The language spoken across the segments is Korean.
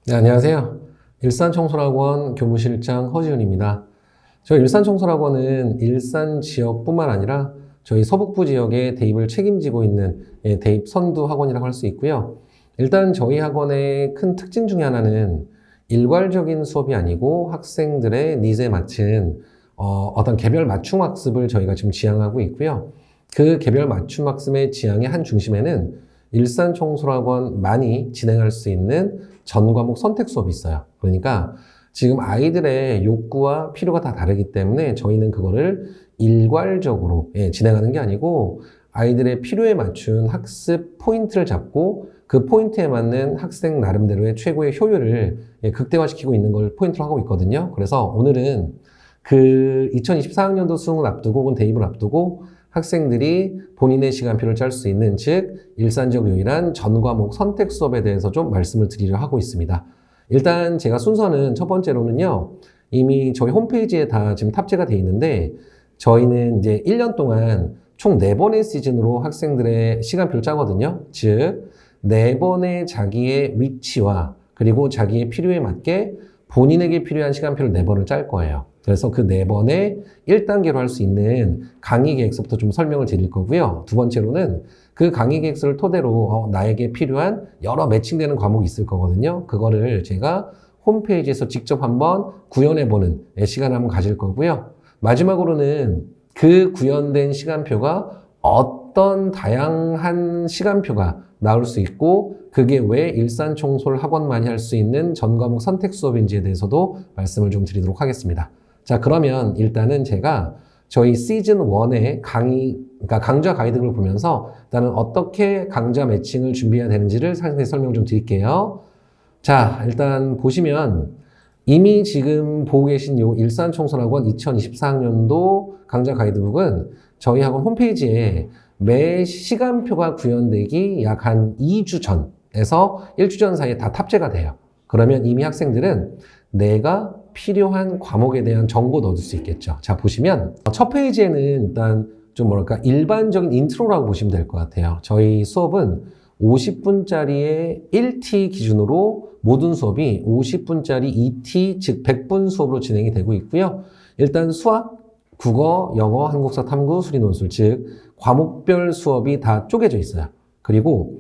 네, 안녕하세요. 일산청소학원 교무실장 허지훈입니다. 저희 일산청소학원은 일산 지역뿐만 아니라 저희 서북부 지역의 대입을 책임지고 있는 대입 선두 학원이라고 할 수 있고요. 일단 저희 학원의 큰 특징 중에 하나는 일괄적인 수업이 아니고 학생들의 니즈에 맞춘 어떤 개별 맞춤 학습을 저희가 지금 지향하고 있고요. 그 개별 맞춤 학습의 지향의 한 중심에는 일산청소학원만이 진행할 수 있는 전 과목 선택 수업이 있어요. 그러니까 지금 아이들의 욕구와 필요가 다 다르기 때문에 저희는 그거를 일괄적으로 진행하는 게 아니고 아이들의 필요에 맞춘 학습 포인트를 잡고 그 포인트에 맞는 학생 나름대로의 최고의 효율을 극대화시키고 있는 걸 포인트로 하고 있거든요. 그래서 오늘은 그 2024학년도 수능을 앞두고 혹은 대입을 앞두고 학생들이 본인의 시간표를 짤 수 있는, 즉 일산적 유일한 전 과목 선택 수업에 대해서 좀 말씀을 드리려 하고 있습니다. 일단 제가 순서는 첫 번째로는요, 이미 저희 홈페이지에 다 지금 탑재가 되어 있는데 저희는 이제 1년 동안 총 4번의 시즌으로 학생들의 시간표를 짜거든요. 즉 4번의 자기의 위치와 그리고 자기의 필요에 맞게 본인에게 필요한 시간표를 4번을 짤 거예요. 그래서 그 4번에 1단계로 할 수 있는 강의 계획서부터 좀 설명을 드릴 거고요. 두 번째로는 그 강의 계획서를 토대로 나에게 필요한 여러 매칭되는 과목이 있을 거거든요. 그거를 제가 홈페이지에서 직접 한번 구현해보는 시간을 한번 가질 거고요. 마지막으로는 그 구현된 시간표가 어떤 다양한 시간표가 나올 수 있고 그게 왜 일산청솔 학원만이 할 수 있는 전과목 선택 수업인지에 대해서도 말씀을 좀 드리도록 하겠습니다. 자, 그러면 일단은 제가 저희 시즌 1의 그러니까 강좌 가이드를 보면서 일단은 어떻게 강좌 매칭을 준비해야 되는지를 상세히 설명 좀 드릴게요. 자, 일단 보시면 이미 지금 보고 계신 요 일산청소학원 2024학년도 강좌 가이드북은 저희 학원 홈페이지에 매 시간표가 구현되기 약 한 2주 전에서 1주 전 사이에 다 탑재가 돼요. 그러면 이미 학생들은 내가 필요한 과목에 대한 정보도 얻을 수 있겠죠. 자, 보시면 첫 페이지에는 일단 좀 뭐랄까 일반적인 인트로라고 보시면 될 것 같아요. 저희 수업은 50분짜리의 1T 기준으로 모든 수업이 50분짜리 2T, 즉 100분 수업으로 진행이 되고 있고요. 일단 수학, 국어, 영어, 한국사, 탐구, 수리, 논술, 즉 과목별 수업이 다 쪼개져 있어요. 그리고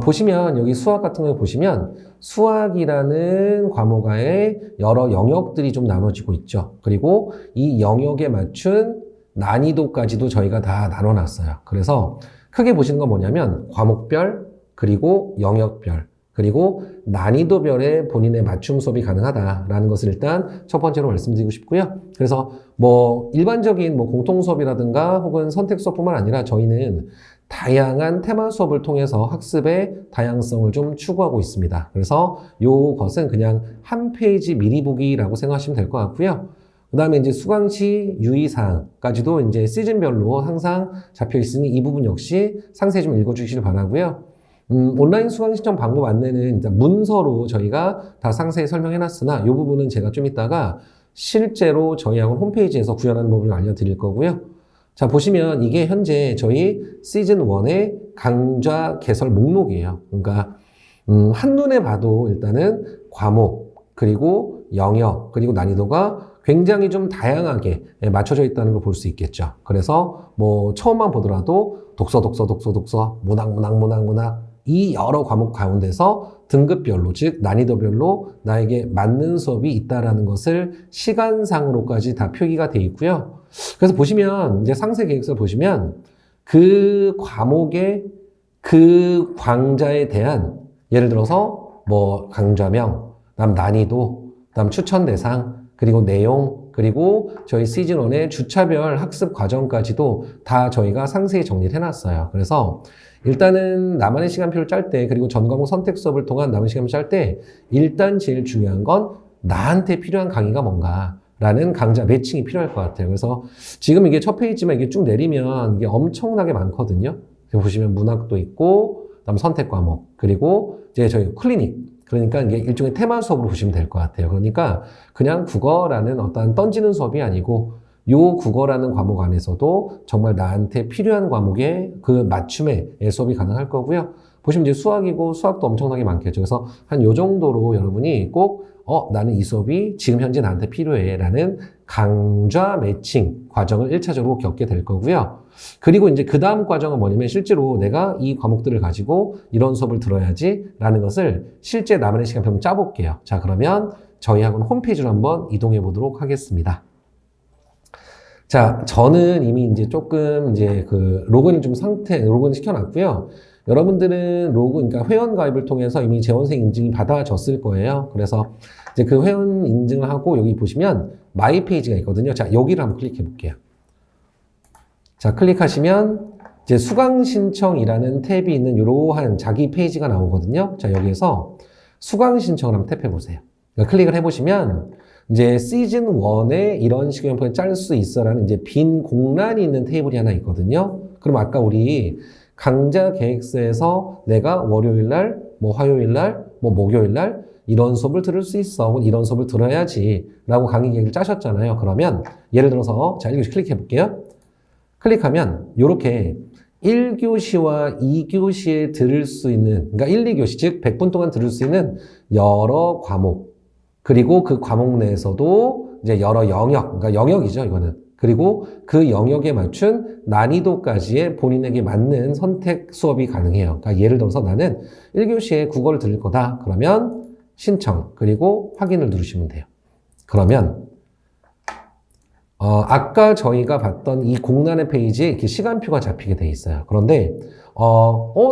보시면 여기 수학 같은 거 보시면 수학이라는 과목에 여러 영역들이 좀 나눠지고 있죠. 그리고 이 영역에 맞춘 난이도까지도 저희가 다 나눠놨어요. 그래서 크게 보시는 건 뭐냐면 과목별, 그리고 영역별, 그리고 난이도별의 본인의 맞춤 수업이 가능하다라는 것을 일단 첫 번째로 말씀드리고 싶고요. 그래서 뭐 일반적인 뭐 공통 수업이라든가 혹은 선택 수업뿐만 아니라 저희는 다양한 테마 수업을 통해서 학습의 다양성을 좀 추구하고 있습니다. 그래서 요것은 그냥 한 페이지 미리 보기라고 생각하시면 될 것 같고요. 그 다음에 이제 수강시 유의사항까지도 이제 시즌별로 항상 잡혀 있으니 이 부분 역시 상세히 좀 읽어주시길 바라고요. 온라인 수강 신청 방법 안내는 일단 문서로 저희가 다 상세히 설명해놨으나 이 부분은 제가 좀 이따가 실제로 저희 학원 홈페이지에서 구현하는 법을 알려드릴 거고요. 자, 보시면 이게 현재 저희 시즌 1의 강좌 개설 목록이에요. 그러니까 한눈에 봐도 일단은 과목, 그리고 영역, 그리고 난이도가 굉장히 좀 다양하게 맞춰져 있다는 걸 볼 수 있겠죠. 그래서 뭐 처음만 보더라도 독서, 문학 이 여러 과목 가운데서 등급별로, 즉 난이도별로 나에게 맞는 수업이 있다라는 것을 시간상으로까지 다 표기가 돼 있고요. 그래서 보시면 이제 상세 계획서를 보시면 그 과목의 그 강좌에 대한 예를 들어서 뭐 강좌명, 그다음 난이도, 그다음 추천 대상, 그리고 내용, 그리고 저희 시즌 1의 주차별 학습 과정까지도 다 저희가 상세히 정리를 해놨어요. 그래서 일단은 나만의 시간표를 짤 때, 그리고 전 과목 선택 수업을 통한 남은 시간표를 짤 때 일단 제일 중요한 건 나한테 필요한 강의가 뭔가 라는 강좌 매칭이 필요할 것 같아요. 그래서 지금 이게 첫 페이지만 이게 쭉 내리면 이게 엄청나게 많거든요. 보시면 문학도 있고, 그다음 선택 과목, 그리고 이제 저희 클리닉. 그러니까 이게 일종의 테마 수업으로 보시면 될 것 같아요. 그러니까 그냥 국어라는 어떤 던지는 수업이 아니고 요 국어라는 과목 안에서도 정말 나한테 필요한 과목의 그 맞춤의 수업이 가능할 거고요. 보시면 이제 수학이고 수학도 엄청나게 많겠죠. 그래서 한 요 정도로 여러분이 꼭 나는 이 수업이 지금 현재 나한테 필요해 라는 강좌 매칭 과정을 1차적으로 겪게 될 거고요. 그리고 이제 그 다음 과정은 뭐냐면 실제로 내가 이 과목들을 가지고 이런 수업을 들어야지 라는 것을 실제 나만의 시간표 한번 짜볼게요. 자, 그러면 저희 학원 홈페이지로 한번 이동해 보도록 하겠습니다. 자, 저는 이미 이제 조금 이제 그 로그인 시켜놨고요. 여러분들은 그러니까 회원 가입을 통해서 이미 재원생 인증이 받아졌을 거예요. 그래서 이제 그 회원 인증을 하고 여기 보시면 마이 페이지가 있거든요. 자, 여기를 한번 클릭해 볼게요. 자, 클릭하시면 이제 수강 신청이라는 탭이 있는 이러한 자기 페이지가 나오거든요. 자, 여기에서 수강 신청을 한번 탭해 보세요. 그러니까 클릭을 해보시면 이제 시즌 1에 이런 식의 형편을 짤 수 있어라는 이제 빈 공란이 있는 테이블이 하나 있거든요. 그럼 아까 우리 강좌 계획서에서 내가 월요일 날, 뭐 화요일 날, 뭐 목요일 날 이런 수업을 들을 수 있어. 혹은 이런 수업을 들어야지 라고 강의 계획을 짜셨잖아요. 그러면 예를 들어서 자, 1교시 클릭해 볼게요. 클릭하면 이렇게 1교시와 2교시에 들을 수 있는, 그러니까 1, 2교시, 즉 100분 동안 들을 수 있는 여러 과목, 그리고 그 과목 내에서도 이제 여러 영역, 그러니까 영역이죠, 이거는. 그리고 그 영역에 맞춘 난이도까지의 본인에게 맞는 선택 수업이 가능해요. 그러니까 예를 들어서 나는 1교시에 국어를 들을 거다. 그러면 신청, 그리고 확인을 누르시면 돼요. 그러면 아까 저희가 봤던 이 공란의 페이지에 이렇게 시간표가 잡히게 돼 있어요. 그런데,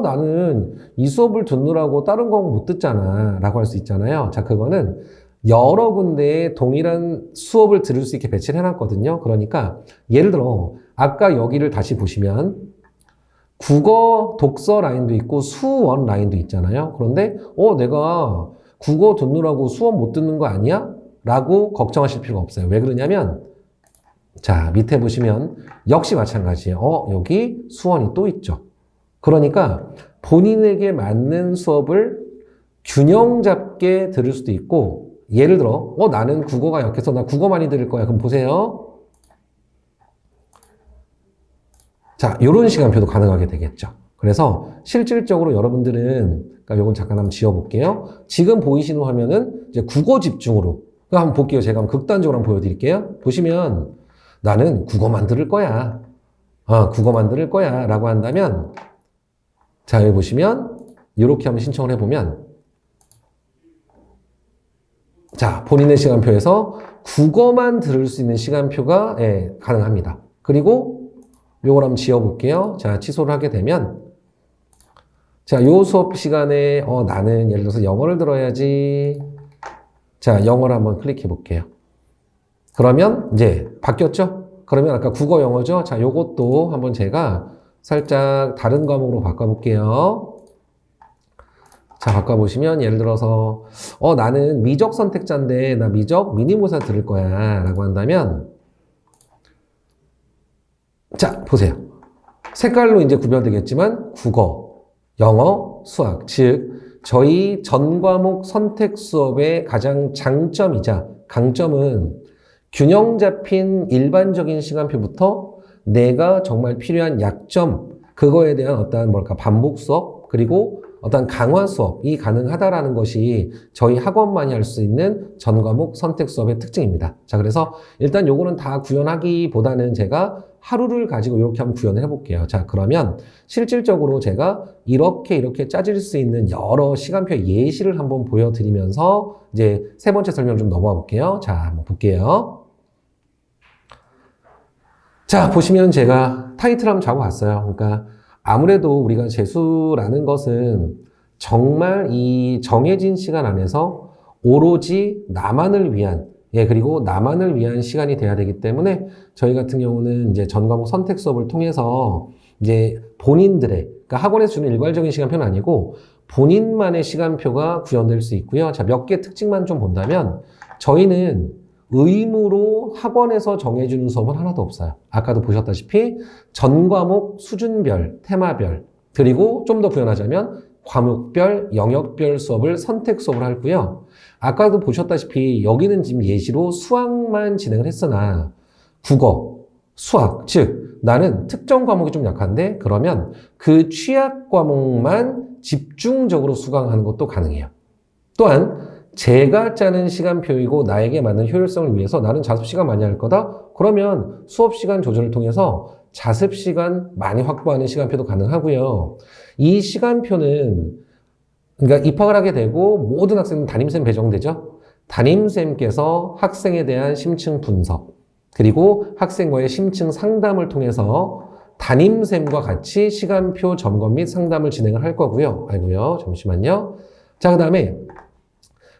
나는 이 수업을 듣느라고 다른 거 못 듣잖아. 라고 할 수 있잖아요. 자, 그거는 여러 군데에 동일한 수업을 들을 수 있게 배치를 해놨거든요. 그러니까, 예를 들어, 아까 여기를 다시 보시면, 국어 독서 라인도 있고 수원 라인도 있잖아요. 그런데, 내가 국어 듣느라고 수원 못 듣는 거 아니야? 라고 걱정하실 필요가 없어요. 왜 그러냐면, 자, 밑에 보시면 역시 마찬가지예요. 여기 수원이 또 있죠. 그러니까 본인에게 맞는 수업을 균형 잡게 들을 수도 있고, 예를 들어 나는 국어가 약해서 나 국어 많이 들을 거야. 그럼 보세요. 자, 요런 시간표도 가능하게 되겠죠. 그래서 실질적으로 여러분들은, 그러니까 요건 잠깐 한번 지워볼게요. 지금 보이시는 화면은 이제 국어 집중으로 한번 볼게요. 제가 한번 극단적으로 한번 보여드릴게요. 보시면 나는 국어만 들을 거야. 국어만 들을 거야. 라고 한다면, 자, 여기 보시면, 이렇게 한번 신청을 해보면, 자, 본인의 시간표에서 국어만 들을 수 있는 시간표가, 가능합니다. 그리고, 요걸 한번 지워볼게요. 자, 취소를 하게 되면, 자, 요 수업 시간에, 나는 예를 들어서 영어를 들어야지. 자, 영어를 한번 클릭해 볼게요. 그러면 이제 바뀌었죠? 그러면 아까 국어 영어죠? 자, 요것도 한번 제가 살짝 다른 과목으로 바꿔볼게요. 자, 바꿔보시면 예를 들어서 나는 미적 선택자인데 나 미적 미니모사 들을 거야 라고 한다면, 자, 보세요. 색깔로 이제 구별되겠지만 국어, 영어, 수학, 즉 저희 전 과목 선택 수업의 가장 장점이자 강점은 균형 잡힌 일반적인 시간표부터 내가 정말 필요한 약점, 그거에 대한 어떤 반복 수업, 그리고 어떤 강화 수업이 가능하다라는 것이 저희 학원만이 할 수 있는 전 과목 선택 수업의 특징입니다. 자, 그래서 일단 요거는 다 구현하기보다는 제가 하루를 가지고 이렇게 한번 구현을 해볼게요. 자, 그러면 실질적으로 제가 이렇게 짜질 수 있는 여러 시간표 예시를 한번 보여드리면서 이제 세 번째 설명 좀 넘어가 볼게요. 자, 한번 볼게요. 자, 보시면 제가 타이틀 한번 잡아봤어요. 그러니까 아무래도 우리가 재수라는 것은 정말 이 정해진 시간 안에서 오로지 나만을 위한, 그리고 나만을 위한 시간이 돼야 되기 때문에 저희 같은 경우는 이제 전 과목 선택 수업을 통해서 이제 본인들의, 그러니까 학원에서 주는 일괄적인 시간표는 아니고 본인만의 시간표가 구현될 수 있고요. 자, 몇 개 특징만 좀 본다면 저희는 의무로 학원에서 정해주는 수업은 하나도 없어요. 아까도 보셨다시피 전 과목 수준별, 테마별, 그리고 좀 더 구현하자면 과목별, 영역별 수업을 선택 수업을 하고요. 아까도 보셨다시피 여기는 지금 예시로 수학만 진행을 했으나 국어, 수학, 즉 나는 특정 과목이 좀 약한데 그러면 그 취약 과목만 집중적으로 수강하는 것도 가능해요. 또한 제가 짜는 시간표이고 나에게 맞는 효율성을 위해서 나는 자습시간 많이 할 거다? 그러면 수업시간 조절을 통해서 자습시간 많이 확보하는 시간표도 가능하고요. 이 시간표는 그러니까 입학을 하게 되고 모든 학생은 담임쌤 배정되죠. 담임쌤께서 학생에 대한 심층 분석 그리고 학생과의 심층 상담을 통해서 담임쌤과 같이 시간표 점검 및 상담을 진행을 할 거고요. 아이고요, 잠시만요. 자, 그 다음에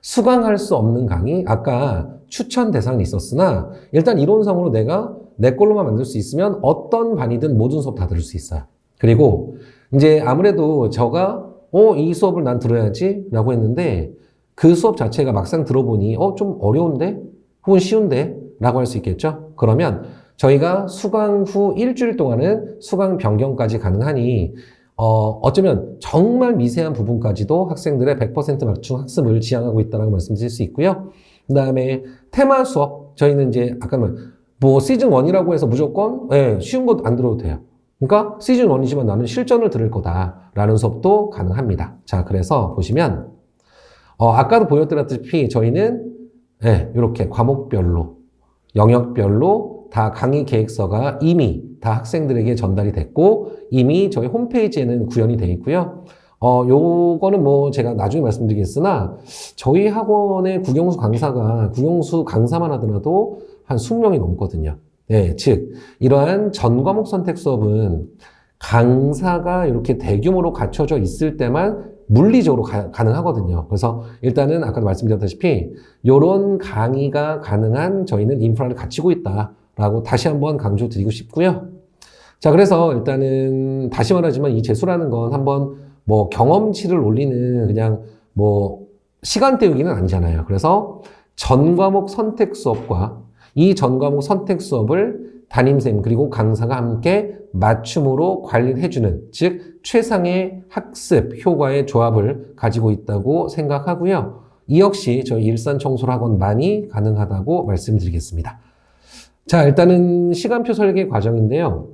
수강할 수 없는 강의, 아까 추천 대상이 있었으나 일단 이론상으로 내가 내 걸로만 만들 수 있으면 어떤 반이든 모든 수업 다 들을 수 있어요. 그리고 이제 아무래도 제가 이 수업을 난 들어야지 라고 했는데 그 수업 자체가 막상 들어보니 좀 어려운데? 혹은 쉬운데? 라고 할 수 있겠죠? 그러면 저희가 수강 후 일주일 동안은 수강 변경까지 가능하니 어쩌면 정말 미세한 부분까지도 학생들의 100% 맞춤 학습을 지향하고 있다고 말씀드릴 수 있고요. 그 다음에 테마 수업, 저희는 이제 아까 뭐 시즌 1이라고 해서 무조건 쉬운 것 안 들어도 돼요. 그러니까 시즌 1이지만 나는 실전을 들을 거다라는 수업도 가능합니다. 자, 그래서 보시면 아까도 보여드렸다시피 저희는 이렇게 과목별로, 영역별로 다 강의 계획서가 이미 다 학생들에게 전달이 됐고 이미 저희 홈페이지에는 구현이 되어 있고요. 요거는 뭐 제가 나중에 말씀드리겠으나 저희 학원의 국영수 강사만 하더라도 한 20명이 넘거든요. 즉 이러한 전과목 선택 수업은 강사가 이렇게 대규모로 갖춰져 있을 때만 물리적으로 가능하거든요. 그래서 일단은 아까도 말씀드렸다시피 이런 강의가 가능한 저희는 인프라를 갖추고 있다라고 다시 한번 강조드리고 싶고요. 자, 그래서 일단은 다시 말하지만 이 재수라는 건 한번 뭐 경험치를 올리는 그냥 뭐 시간 때우기는 아니잖아요. 그래서 전과목 선택 수업과 이 전과목 선택 수업을 담임쌤 그리고 강사가 함께 맞춤으로 관리를 해주는, 즉 최상의 학습 효과의 조합을 가지고 있다고 생각하고요. 이 역시 저희 일산청소학원만이 가능하다고 말씀드리겠습니다. 자, 일단은 시간표 설계 과정인데요.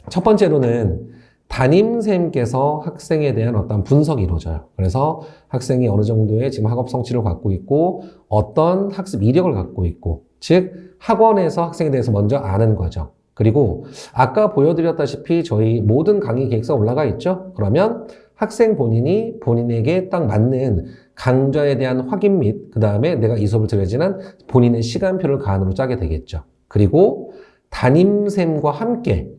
첫 번째로는 담임쌤께서 학생에 대한 어떤 분석이 이루어져요. 그래서 학생이 어느 정도의 지금 학업 성취를 갖고 있고 어떤 학습 이력을 갖고 있고, 즉 학원에서 학생에 대해서 먼저 아는 거죠. 그리고 아까 보여드렸다시피 저희 모든 강의 계획서 올라가 있죠. 그러면 학생 본인이 본인에게 딱 맞는 강좌에 대한 확인 및 그 다음에 내가 이 수업을 들어야지는 본인의 시간표를 간으로 짜게 되겠죠. 그리고 담임쌤과 함께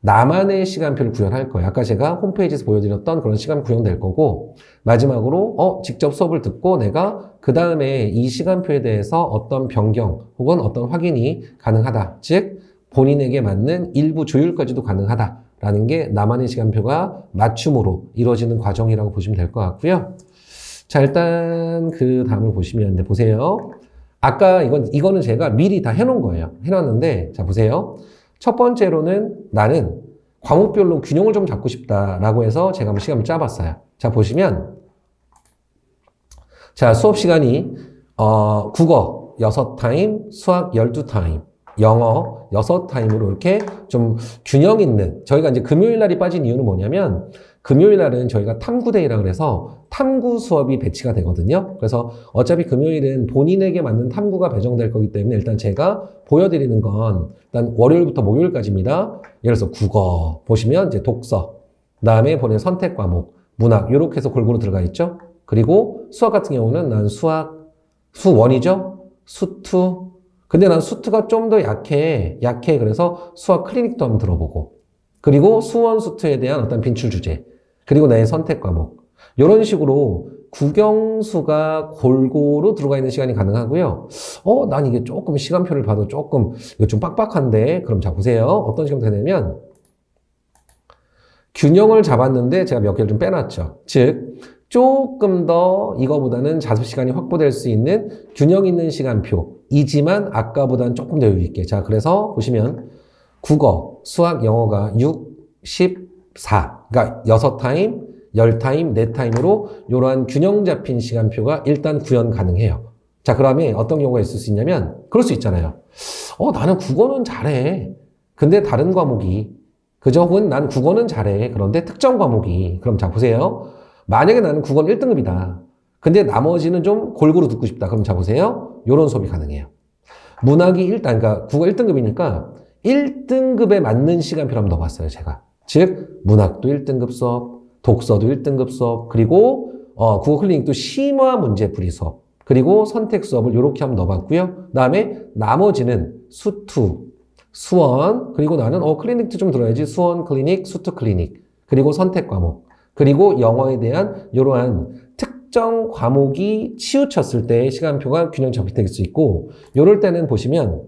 나만의 시간표를 구현할 거예요. 아까 제가 홈페이지에서 보여드렸던 그런 시간 구현될 거고, 마지막으로 직접 수업을 듣고 내가 그 다음에 이 시간표에 대해서 어떤 변경 혹은 어떤 확인이 가능하다, 즉 본인에게 맞는 일부 조율까지도 가능하다라는 게 나만의 시간표가 맞춤으로 이루어지는 과정이라고 보시면 될 것 같고요. 자, 일단 그 다음을 보시면 보세요. 아까 이거는 제가 미리 다 해놓은 거예요. 해놨는데, 자, 보세요. 첫 번째로는 나는 과목별로 균형을 좀 잡고 싶다라고 해서 제가 한번 시간을 짜봤어요. 자, 보시면, 자, 수업 시간이, 국어 6타임, 수학 12타임, 영어 6타임으로 이렇게 좀 균형 있는, 저희가 이제 금요일 날이 빠진 이유는 뭐냐면, 금요일 날은 저희가 탐구데이라 그래서 탐구 수업이 배치가 되거든요. 그래서 어차피 금요일은 본인에게 맞는 탐구가 배정될 거기 때문에 일단 제가 보여드리는 건 일단 월요일부터 목요일까지입니다. 예를 들어서 국어 보시면 이제 독서, 그 다음에 본인 선택 과목, 문학 이렇게 해서 골고루 들어가 있죠. 그리고 수학 같은 경우는 난 수1이죠. 수2. 근데 난 수2가 좀 더 약해. 그래서 수학 클리닉도 한번 들어보고, 그리고 수원, 수2에 대한 어떤 빈출 주제, 그리고 나의 선택 과목, 이런 식으로 국영수가 골고루 들어가 있는 시간이 가능하고요. 난 이게 조금 시간표를 봐도 조금 이거 좀 빡빡한데, 그럼 자 보세요. 어떤 시간 되냐면 균형을 잡았는데 제가 몇 개를 좀 빼놨죠. 즉 조금 더 이거보다는 자습 시간이 확보될 수 있는 균형 있는 시간표이지만 아까보다는 조금 더 여유 있게. 자, 그래서 보시면 국어, 수학, 영어가 6, 14, 그러니까 6타임, 10타임, 4타임으로 이러한 균형 잡힌 시간표가 일단 구현 가능해요. 자, 그러면 어떤 경우가 있을 수 있냐면, 그럴 수 있잖아요. 나는 국어는 잘해. 근데 다른 과목이 그죠? 혹은 난 국어는 잘해. 그런데 특정 과목이. 그럼 자, 보세요. 만약에 나는 국어는 1등급이다. 근데 나머지는 좀 골고루 듣고 싶다. 그럼 자, 보세요. 요런 수업이 가능해요. 문학이 그러니까 국어 1등급이니까 1등급에 맞는 시간표를 한번 넣어봤어요, 제가. 즉, 문학도 1등급 수업, 독서도 1등급 수업, 그리고 국어 클리닉도 심화 문제풀이 수업, 그리고 선택 수업을 이렇게 한번 넣어봤고요. 다음에 나머지는 수투, 수원, 그리고 나는 클리닉도 좀 들어야지. 수원 클리닉, 수투 클리닉, 그리고 선택 과목, 그리고 영어에 대한 이러한 특정 과목이 치우쳤을 때 시간표가 균형 잡히될 수 있고, 요럴 때는 보시면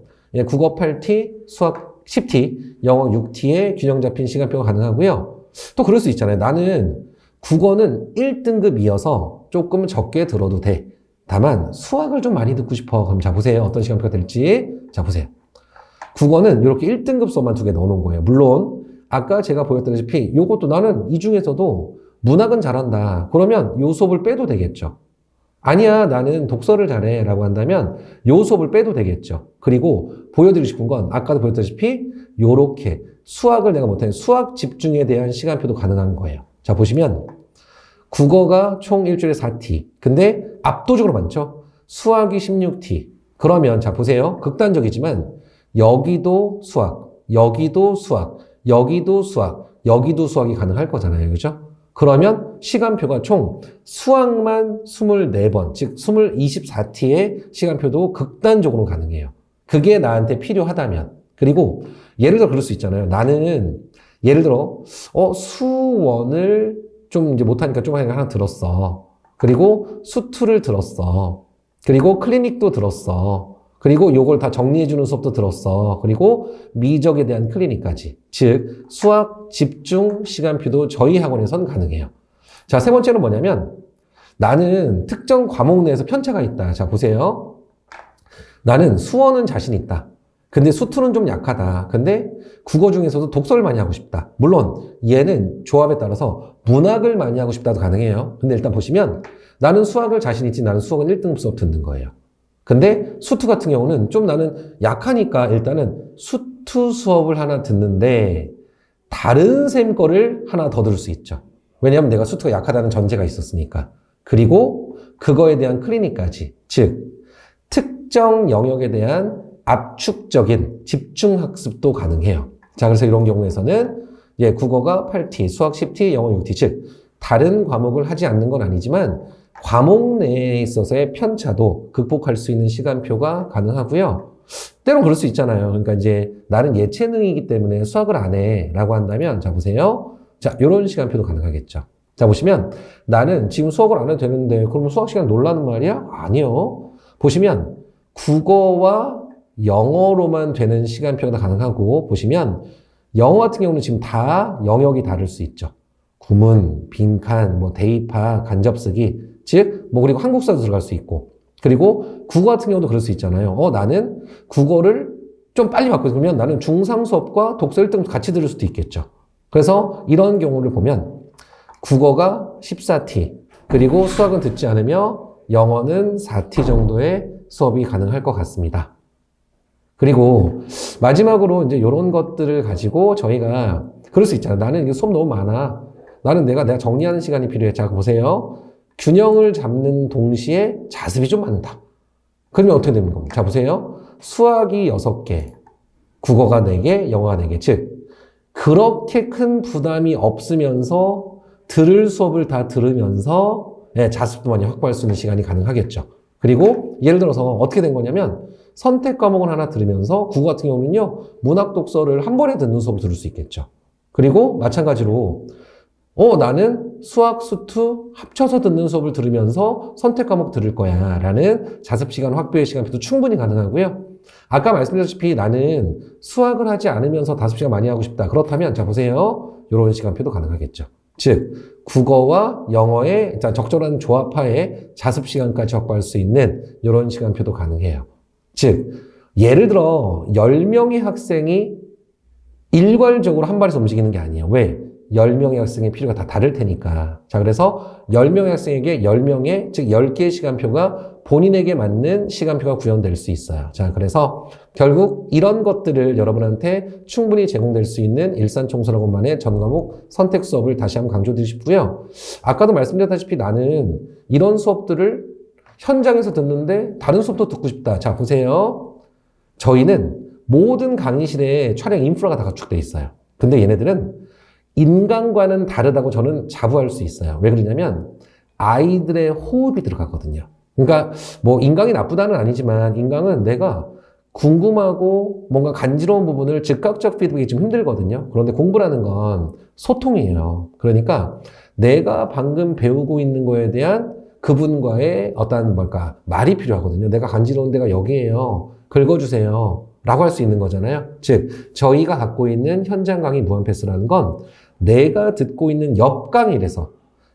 국어 8T, 수학 10T, 영어 6T의 균형 잡힌 시간표가 가능하고요. 또 그럴 수 있잖아요. 나는 국어는 1등급이어서 조금 적게 들어도 돼. 다만 수학을 좀 많이 듣고 싶어. 그럼 자, 보세요. 어떤 시간표가 될지. 자, 보세요. 국어는 이렇게 1등급 수업만 2개 넣어놓은 거예요. 물론 아까 제가 보였다시피 이것도 나는 이 중에서도 문학은 잘한다. 그러면 요 수업을 빼도 되겠죠. 아니야, 나는 독서를 잘해 라고 한다면 요 수업을 빼도 되겠죠. 그리고 보여드리고 싶은 건 아까도 보였다시피 요렇게 수학을 내가 못하는 수학 집중에 대한 시간표도 가능한 거예요. 자, 보시면 국어가 총 일주일에 4T. 근데 압도적으로 많죠? 수학이 16T. 그러면 자, 보세요. 극단적이지만 여기도 수학, 여기도 수학, 여기도 수학, 여기도 수학이 가능할 거잖아요. 그죠? 그러면 시간표가 총 수학만 24번, 즉 24T의 시간표도 극단적으로 가능해요. 그게 나한테 필요하다면. 그리고 예를 들어 그럴 수 있잖아요. 나는 예를 들어 수원을 좀 이제 못하니까 좀 하나 들었어. 그리고 수투를 들었어. 그리고 클리닉도 들었어. 그리고 요걸 다 정리해주는 수업도 들었어. 그리고 미적에 대한 클리닉까지. 즉 수학 집중 시간표도 저희 학원에선 가능해요. 자, 세 번째는 뭐냐면 나는 특정 과목 내에서 편차가 있다. 자, 보세요. 나는 수어는 자신 있다. 근데 수투는 좀 약하다. 근데 국어 중에서도 독서를 많이 하고 싶다. 물론 얘는 조합에 따라서 문학을 많이 하고 싶다도 가능해요. 근데 일단 보시면 나는 수학을 자신 있지, 나는 수학은 1등급 수업 듣는 거예요. 근데 수투 같은 경우는 좀 나는 약하니까 일단은 수투 수업을 하나 듣는데 다른 쌤 거를 하나 더 들을 수 있죠. 왜냐하면 내가 수투가 약하다는 전제가 있었으니까. 그리고 그거에 대한 클리닉까지. 즉 특정 영역에 대한 압축적인 집중학습도 가능해요. 자, 그래서 이런 경우에서는 국어가 8T, 수학 10T, 영어 6T, 즉 다른 과목을 하지 않는 건 아니지만 과목 내에 있어서의 편차도 극복할 수 있는 시간표가 가능하고요. 때론 그럴 수 있잖아요. 그러니까 이제 나는 예체능이기 때문에 수학을 안 해 라고 한다면 자, 보세요. 자, 이런 시간표도 가능하겠죠. 자, 보시면 나는 지금 수학을 안 해도 되는데 그러면 수학 시간 놀라는 말이야? 아니요. 보시면 국어와 영어로만 되는 시간표가 가능하고, 보시면 영어 같은 경우는 지금 다 영역이 다를 수 있죠. 구문, 빈칸, 대입하, 간접쓰기, 즉 그리고 한국사도 들어갈 수 있고, 그리고 국어 같은 경우도 그럴 수 있잖아요. 나는 국어를 좀 빨리 바꾸고 그러면 나는 중상 수업과 독서 1등 같이 들을 수도 있겠죠. 그래서 이런 경우를 보면 국어가 14T, 그리고 수학은 듣지 않으며 영어는 4T 정도의 수업이 가능할 것 같습니다. 그리고 마지막으로 이제 이런 것들을 가지고 저희가 그럴 수 있잖아요. 나는 이게 수업 너무 많아. 나는 내가 정리하는 시간이 필요해. 자, 보세요. 균형을 잡는 동시에 자습이 좀 많다. 그러면 어떻게 되는 겁니까? 자, 보세요. 수학이 6개, 국어가 4개, 영어가 4개. 즉 그렇게 큰 부담이 없으면서 들을 수업을 다 들으면서 자습도 많이 확보할 수 있는 시간이 가능하겠죠. 그리고 예를 들어서 어떻게 된 거냐면 선택 과목을 하나 들으면서 국어 같은 경우는요, 문학 독서를 한 번에 듣는 수업을 들을 수 있겠죠. 그리고 마찬가지로 나는 수학, 수투 합쳐서 듣는 수업을 들으면서 선택 과목 들을 거야 라는 자습 시간 확보의 시간표도 충분히 가능하고요. 아까 말씀드렸다시피 나는 수학을 하지 않으면서 자습 시간 많이 하고 싶다. 그렇다면 자, 보세요. 이런 시간표도 가능하겠죠. 즉 국어와 영어의 적절한 조합하에 자습 시간까지 확보할 수 있는 이런 시간표도 가능해요. 즉 예를 들어 10명의 학생이 일괄적으로 한 발에서 움직이는 게 아니에요. 왜? 10명의 학생의 필요가 다 다를 테니까. 자, 그래서 10명의 학생에게 10명의, 즉 10개의 시간표가 본인에게 맞는 시간표가 구현될 수 있어요. 자, 그래서 결국 이런 것들을 여러분한테 충분히 제공될 수 있는 일산청소학원만의 전과목 선택 수업을 다시 한번 강조드리고 싶고요. 아까도 말씀드렸다시피 나는 이런 수업들을 현장에서 듣는데 다른 수업도 듣고 싶다. 자, 보세요. 저희는 모든 강의실에 촬영 인프라가 다 갖축돼 있어요. 근데 얘네들은 인간과는 다르다고 저는 자부할 수 있어요. 왜 그러냐면 아이들의 호흡이 들어가거든요. 그러니까 뭐 인강이 나쁘다는 아니지만 인강은 내가 궁금하고 뭔가 간지러운 부분을 즉각적 피드백이 좀 힘들거든요. 그런데 공부라는 건 소통이에요. 그러니까 내가 방금 배우고 있는 거에 대한 그분과의 어떤 뭘까 말이 필요하거든요. 내가 간지러운 데가 여기에요. 긁어주세요. 라고 할 수 있는 거잖아요. 즉 저희가 갖고 있는 현장 강의 무한 패스라는 건 내가 듣고 있는 옆 강의에서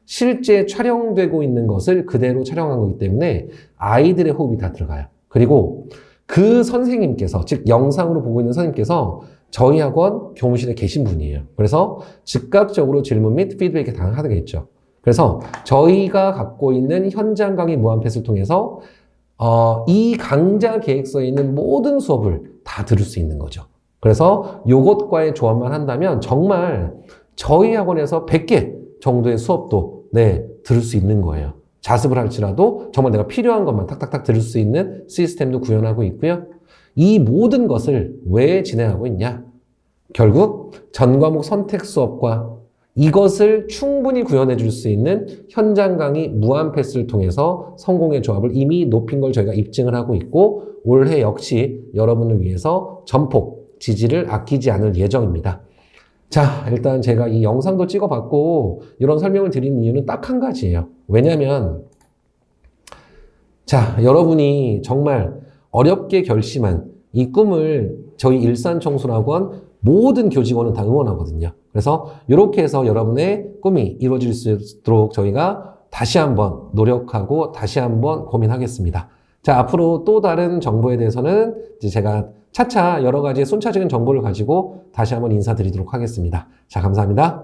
실제 촬영되고 있는 것을 그대로 촬영한 거기 때문에 아이들의 호흡이 다 들어가요. 그리고 그 선생님께서, 즉 영상으로 보고 있는 선생님께서 저희 학원 교무실에 계신 분이에요. 그래서 즉각적으로 질문 및 피드백이 가능하겠죠. 그래서 저희가 갖고 있는 현장 강의 무한 패스를 통해서 이 강좌 계획서에 있는 모든 수업을 다 들을 수 있는 거죠. 그래서 요것과의 조합만 한다면 정말 저희 학원에서 100개 정도의 수업도 들을 수 있는 거예요. 자습을 할지라도 정말 내가 필요한 것만 탁탁탁 들을 수 있는 시스템도 구현하고 있고요. 이 모든 것을 왜 진행하고 있냐? 결국 전과목 선택 수업과 이것을 충분히 구현해 줄 수 있는 현장 강의 무한 패스를 통해서 성공의 조합을 이미 높인 걸 저희가 입증을 하고 있고 올해 역시 여러분을 위해서 전폭 지지를 아끼지 않을 예정입니다. 자, 일단 제가 이 영상도 찍어봤고 이런 설명을 드리는 이유는 딱 한 가지예요. 왜냐면 자, 여러분이 정말 어렵게 결심한 이 꿈을 저희 일산청소학원 모든 교직원은 다 응원하거든요. 그래서 이렇게 해서 여러분의 꿈이 이루어질 수 있도록 저희가 다시 한번 노력하고 다시 한번 고민하겠습니다. 자, 앞으로 또 다른 정보에 대해서는 이제 제가 차차 여러 가지 순차적인 정보를 가지고 다시 한번 인사드리도록 하겠습니다. 자, 감사합니다.